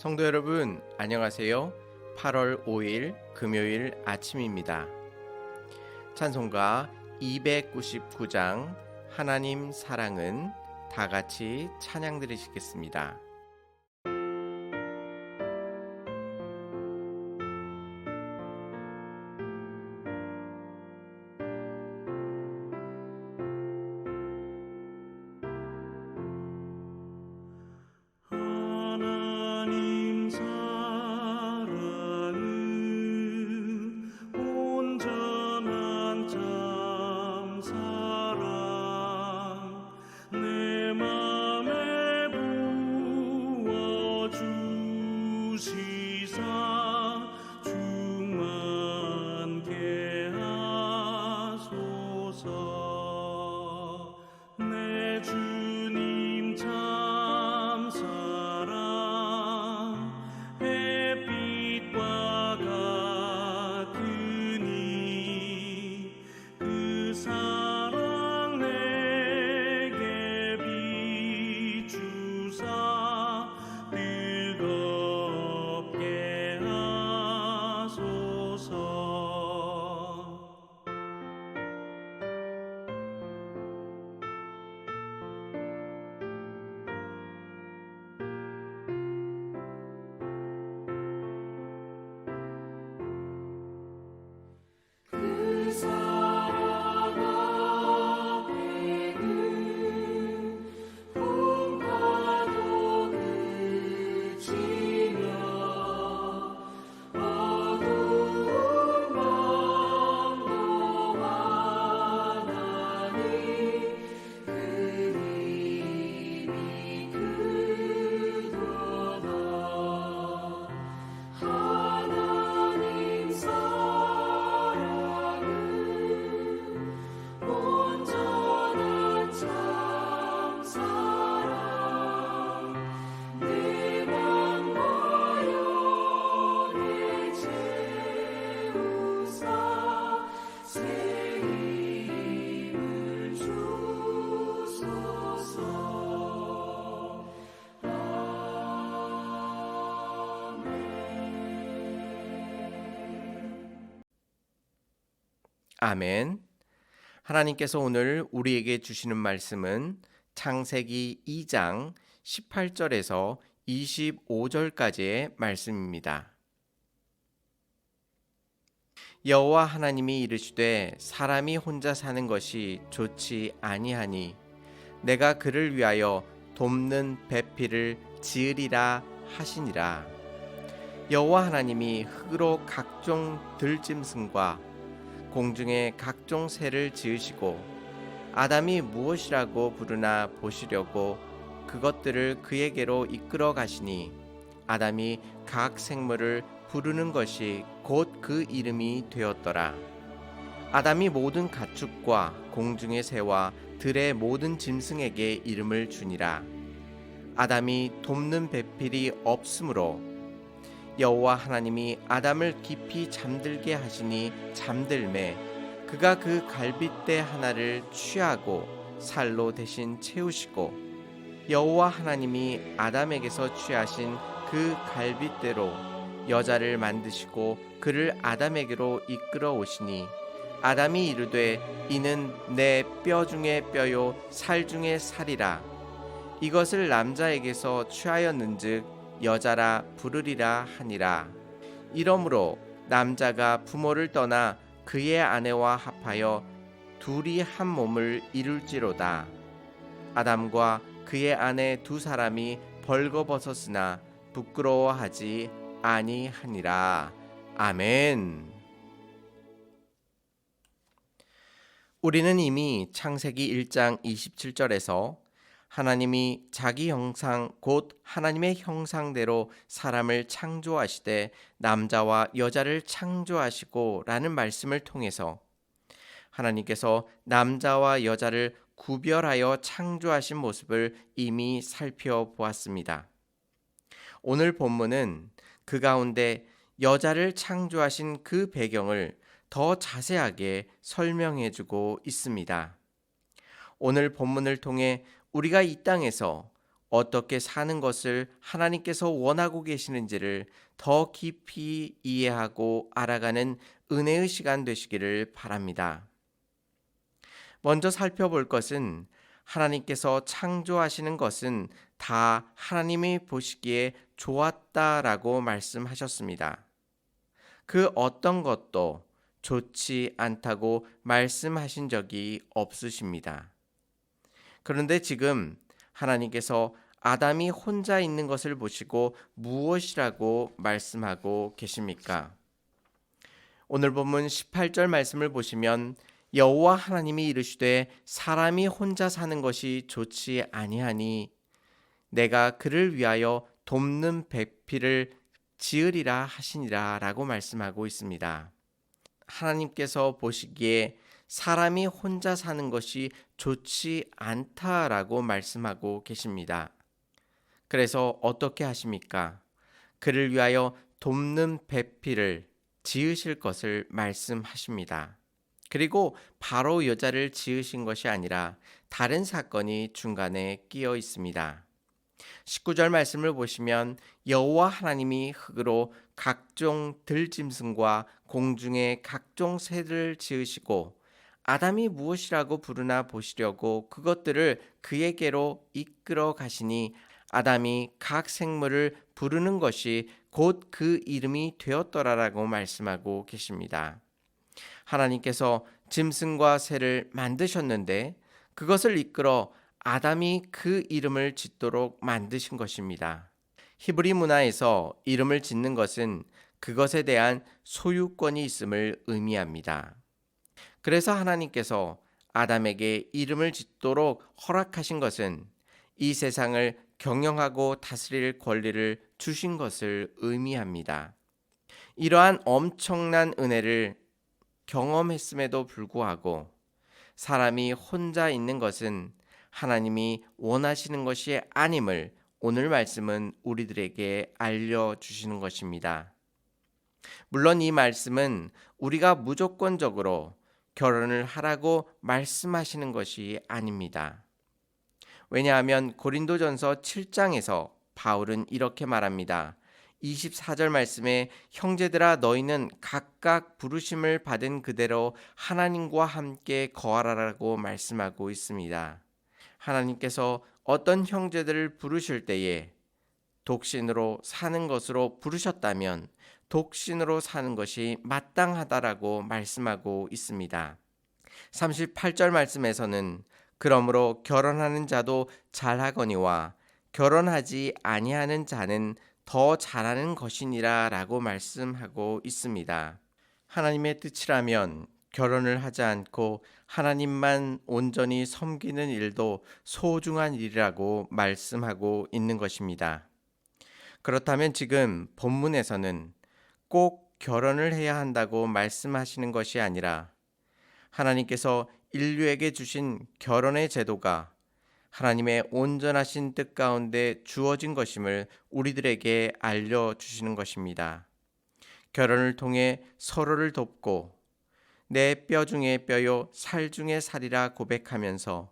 성도 여러분, 안녕하세요. 8월 5일 금요일 아침입니다. 찬송가 299장 하나님 사랑은 다 같이 찬양 드리시겠습니다. 아멘. 하나님께서 오늘 우리에게 주시는 말씀은 창세기 2장 18절에서 25절까지의 말씀입니다. 여호와 하나님이 이르시되 사람이 혼자 사는 것이 좋지 아니하니 내가 그를 위하여 돕는 배필을 지으리라 하시니라. 여호와 하나님이 흙으로 각종 들짐승과 공중에 각종 새를 지으시고 아담이 무엇이라고 부르나 보시려고 그것들을 그에게로 이끌어 가시니 아담이 각 생물을 부르는 것이 곧 그 이름이 되었더라. 아담이 모든 가축과 공중의 새와 들의 모든 짐승에게 이름을 주니라. 아담이 돕는 배필이 없으므로 여호와 하나님이 아담을 깊이 잠들게 하시니 잠들매 그가 그 갈빗대 하나를 취하고 살로 대신 채우시고 여호와 하나님이 아담에게서 취하신 그 갈빗대로 여자를 만드시고 그를 아담에게로 이끌어 오시니 아담이 이르되 이는 내 뼈 중에 뼈요 살 중에 살이라. 이것을 남자에게서 취하였는즉 여자라 부르리라 하니라. 이러므로 남자가 부모를 떠나 그의 아내와 합하여 둘이 한 몸을 이룰지로다. 아담과 그의 아내 두 사람이 벌거벗었으나 부끄러워하지 아니하니라. 아멘. 우리는 이미 창세기 1장 27절에서 하나님이 자기 형상 곧 하나님의 형상대로 사람을 창조하시되 남자와 여자를 창조하시고 라는 말씀을 통해서 하나님께서 남자와 여자를 구별하여 창조하신 모습을 이미 살펴보았습니다. 오늘 본문은 그 가운데 여자를 창조하신 그 배경을 더 자세하게 설명해주고 있습니다. 오늘 본문을 통해 우리가 이 땅에서 어떻게 사는 것을 하나님께서 원하고 계시는지를 더 깊이 이해하고 알아가는 은혜의 시간 되시기를 바랍니다. 먼저 살펴볼 것은 하나님께서 창조하시는 것은 다 하나님이 보시기에 좋았다라고 말씀하셨습니다. 그 어떤 것도 좋지 않다고 말씀하신 적이 없으십니다. 그런데 지금 하나님께서 아담이 혼자 있는 것을 보시고 무엇이라고 말씀하고 계십니까? 오늘 본문 18절 말씀을 보시면 여호와 하나님이 이르시되 사람이 혼자 사는 것이 좋지 아니하니 내가 그를 위하여 돕는 백피를 지으리라 하시니라 라고 말씀하고 있습니다. 하나님께서 보시기에 사람이 혼자 사는 것이 좋지 않다라고 말씀하고 계십니다. 그래서 어떻게 하십니까? 그를 위하여 돕는 배필을 지으실 것을 말씀하십니다. 그리고 바로 여자를 지으신 것이 아니라 다른 사건이 중간에 끼어 있습니다. 19절 말씀을 보시면 여호와 하나님이 흙으로 각종 들짐승과 공중의 각종 새를 지으시고 아담이 무엇이라고 부르나 보시려고 그것들을 그에게로 이끌어 가시니 아담이 각 생물을 부르는 것이 곧 그 이름이 되었더라라고 말씀하고 계십니다. 하나님께서 짐승과 새를 만드셨는데 그것을 이끌어 아담이 그 이름을 짓도록 만드신 것입니다. 히브리 문화에서 이름을 짓는 것은 그것에 대한 소유권이 있음을 의미합니다. 그래서 하나님께서 아담에게 이름을 짓도록 허락하신 것은 이 세상을 경영하고 다스릴 권리를 주신 것을 의미합니다. 이러한 엄청난 은혜를 경험했음에도 불구하고 사람이 혼자 있는 것은 하나님이 원하시는 것이 아님을 오늘 말씀은 우리들에게 알려주시는 것입니다. 물론 이 말씀은 우리가 무조건적으로 결혼을 하라고 말씀하시는 것이 아닙니다. 왜냐하면 고린도전서 7장에서 바울은 이렇게 말합니다. 24절 말씀에 형제들아 너희는 각각 부르심을 받은 그대로 하나님과 함께 거하라라고 말씀하고 있습니다. 하나님께서 어떤 형제들을 부르실 때에 독신으로 사는 것으로 부르셨다면 독신으로 사는 것이 마땅하다라고 말씀하고 있습니다. 38절 말씀에서는 그러므로 결혼하는 자도 잘하거니와 결혼하지 아니하는 자는 더 잘하는 것이니라 라고 말씀하고 있습니다. 하나님의 뜻이라면 결혼을 하지 않고 하나님만 온전히 섬기는 일도 소중한 일이라고 말씀하고 있는 것입니다. 그렇다면 지금 본문에서는 꼭 결혼을 해야 한다고 말씀하시는 것이 아니라 하나님께서 인류에게 주신 결혼의 제도가 하나님의 온전하신 뜻 가운데 주어진 것임을 우리들에게 알려주시는 것입니다. 결혼을 통해 서로를 돕고 내 뼈 중에 뼈요 살 중에 살이라 고백하면서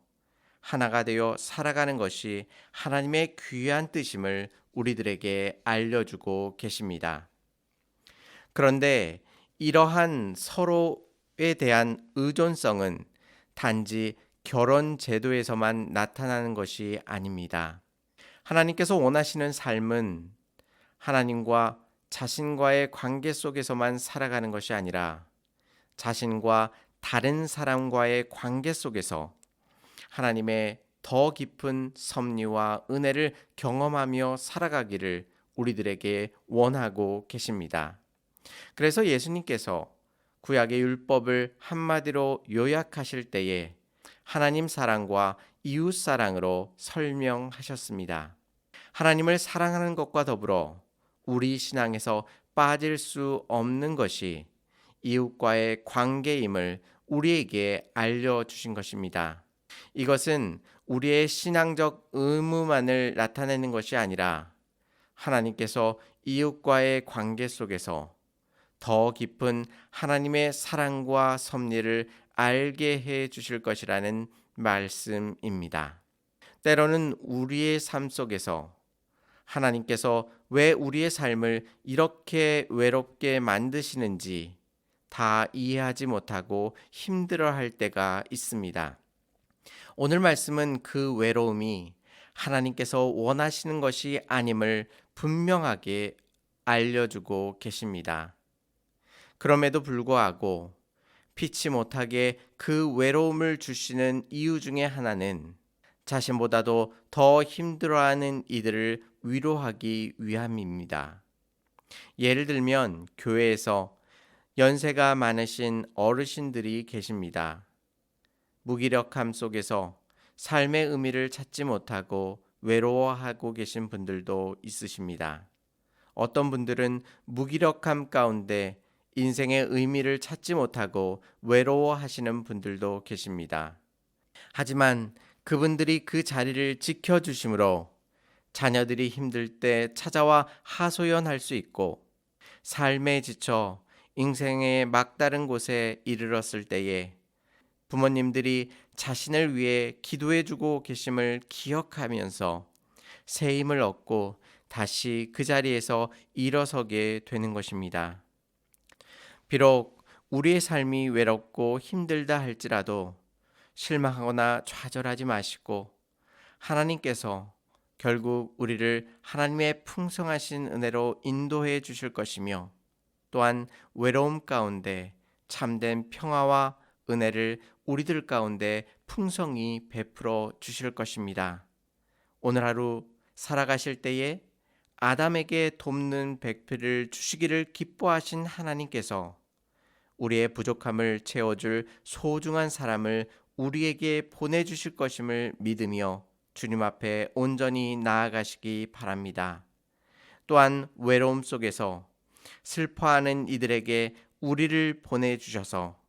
하나가 되어 살아가는 것이 하나님의 귀한 뜻임을 우리들에게 알려주고 계십니다. 그런데 이러한 서로에 대한 의존성은 단지 결혼 제도에서만 나타나는 것이 아닙니다. 하나님께서 원하시는 삶은 하나님과 자신과의 관계 속에서만 살아가는 것이 아니라 자신과 다른 사람과의 관계 속에서 하나님의 더 깊은 섭리와 은혜를 경험하며 살아가기를 우리들에게 원하고 계십니다. 그래서 예수님께서 구약의 율법을 한마디로 요약하실 때에 하나님 사랑과 이웃 사랑으로 설명하셨습니다. 하나님을 사랑하는 것과 더불어 우리 신앙에서 빠질 수 없는 것이 이웃과의 관계임을 우리에게 알려주신 것입니다. 이것은 우리의 신앙적 의무만을 나타내는 것이 아니라 하나님께서 이웃과의 관계 속에서 더 깊은 하나님의 사랑과 섭리를 알게 해 주실 것이라는 말씀입니다. 때로는 우리의 삶 속에서 하나님께서 왜 우리의 삶을 이렇게 외롭게 만드시는지 다 이해하지 못하고 힘들어할 때가 있습니다. 오늘 말씀은 그 외로움이 하나님께서 원하시는 것이 아님을 분명하게 알려주고 계십니다. 그럼에도 불구하고 피치 못하게 그 외로움을 주시는 이유 중에 하나는 자신보다도 더 힘들어하는 이들을 위로하기 위함입니다. 예를 들면 교회에서 연세가 많으신 어르신들이 계십니다. 무기력함 속에서 삶의 의미를 찾지 못하고 외로워하고 계신 분들도 있으십니다. 어떤 분들은 무기력함 가운데 인생의 의미를 찾지 못하고 외로워하시는 분들도 계십니다. 하지만 그분들이 그 자리를 지켜주심으로 자녀들이 힘들 때 찾아와 하소연할 수 있고 삶에 지쳐 인생의 막다른 곳에 이르렀을 때에 부모님들이 자신을 위해 기도해주고 계심을 기억하면서 새 힘을 얻고 다시 그 자리에서 일어서게 되는 것입니다. 비록 우리의 삶이 외롭고 힘들다 할지라도 실망하거나 좌절하지 마시고 하나님께서 결국 우리를 하나님의 풍성하신 은혜로 인도해 주실 것이며 또한 외로움 가운데 참된 평화와 은혜를 우리들 가운데 풍성히 베풀어 주실 것입니다. 오늘 하루 살아가실 때에 아담에게 돕는 백필을 주시기를 기뻐하신 하나님께서 우리의 부족함을 채워줄 소중한 사람을 우리에게 보내주실 것임을 믿으며 주님 앞에 온전히 나아가시기 바랍니다. 또한 외로움 속에서 슬퍼하는 이들에게 우리를 보내주셔서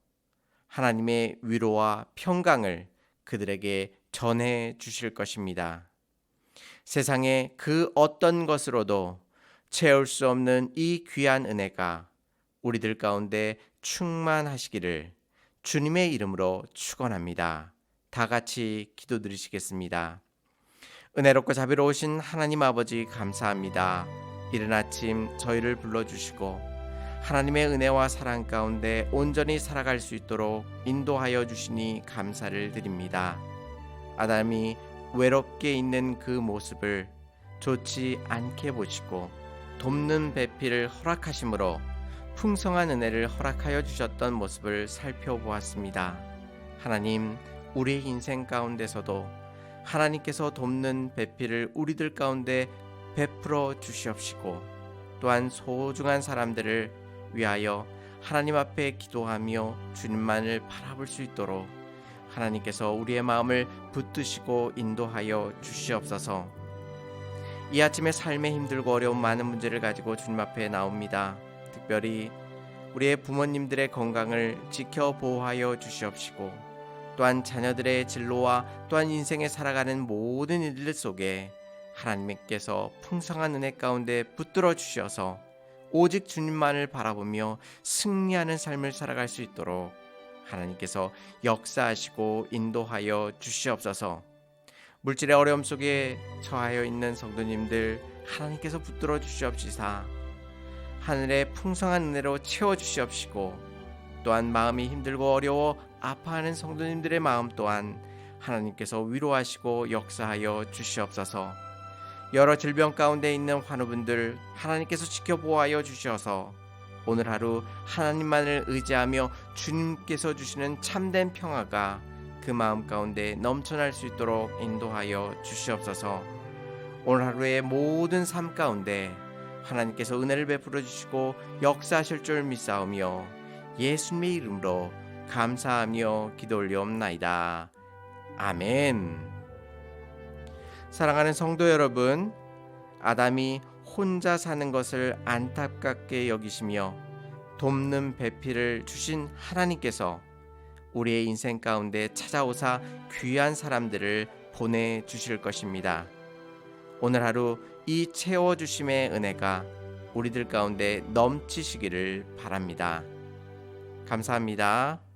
하나님의 위로와 평강을 그들에게 전해 주실 것입니다. 세상의 그 어떤 것으로도 채울 수 없는 이 귀한 은혜가 우리들 가운데 충만하시기를 주님의 이름으로 축원합니다. 다 같이 기도드리시겠습니다. 은혜롭고 자비로우신 하나님 아버지 감사합니다. 이른 아침 저희를 불러주시고 하나님의 은혜와 사랑 가운데 온전히 살아갈 수 있도록 인도하여 주시니 감사를 드립니다. 아담이 외롭게 있는 그 모습을 좋지 않게 보시고 돕는 배필을 허락하심으로 풍성한 은혜를 허락하여 주셨던 모습을 살펴보았습니다. 하나님, 우리의 인생 가운데서도 하나님께서 돕는 배필을 우리들 가운데 베풀어 주시옵시고 또한 소중한 사람들을 위하여 하나님 앞에 기도하며 주님만을 바라볼 수 있도록 하나님께서 우리의 마음을 붙드시고 인도하여 주시옵소서. 이 아침에 삶에 힘들고 어려운 많은 문제를 가지고 주님 앞에 나옵니다. 특별히 우리의 부모님들의 건강을 지켜 보호하여 주시옵시고 또한 자녀들의 진로와 또한 인생에 살아가는 모든 일들 속에 하나님께서 풍성한 은혜 가운데 붙들어 주셔서 오직 주님만을 바라보며 승리하는 삶을 살아갈 수 있도록 하나님께서 역사하시고 인도하여 주시옵소서. 물질의 어려움 속에 처하여 있는 성도님들 하나님께서 붙들어 주시옵시사 하늘의 풍성한 은혜로 채워주시옵시고 또한 마음이 힘들고 어려워 아파하는 성도님들의 마음 또한 하나님께서 위로하시고 역사하여 주시옵소서. 여러 질병 가운데 있는 환우분들 하나님께서 지켜보호하여 주셔서 오늘 하루 하나님만을 의지하며 주님께서 주시는 참된 평화가 그 마음 가운데 넘쳐날 수 있도록 인도하여 주시옵소서. 오늘 하루의 모든 삶 가운데 하나님께서 은혜를 베풀어 주시고 역사하실 줄 믿사오며 예수님의 이름으로 감사하며 기도 올리옵나이다. 아멘. 사랑하는 성도 여러분, 아담이 혼자 사는 것을 안타깝게 여기시며 돕는 배필을 주신 하나님께서 우리의 인생 가운데 찾아오사 귀한 사람들을 보내주실 것입니다. 오늘 하루 이 채워주심의 은혜가 우리들 가운데 넘치시기를 바랍니다. 감사합니다.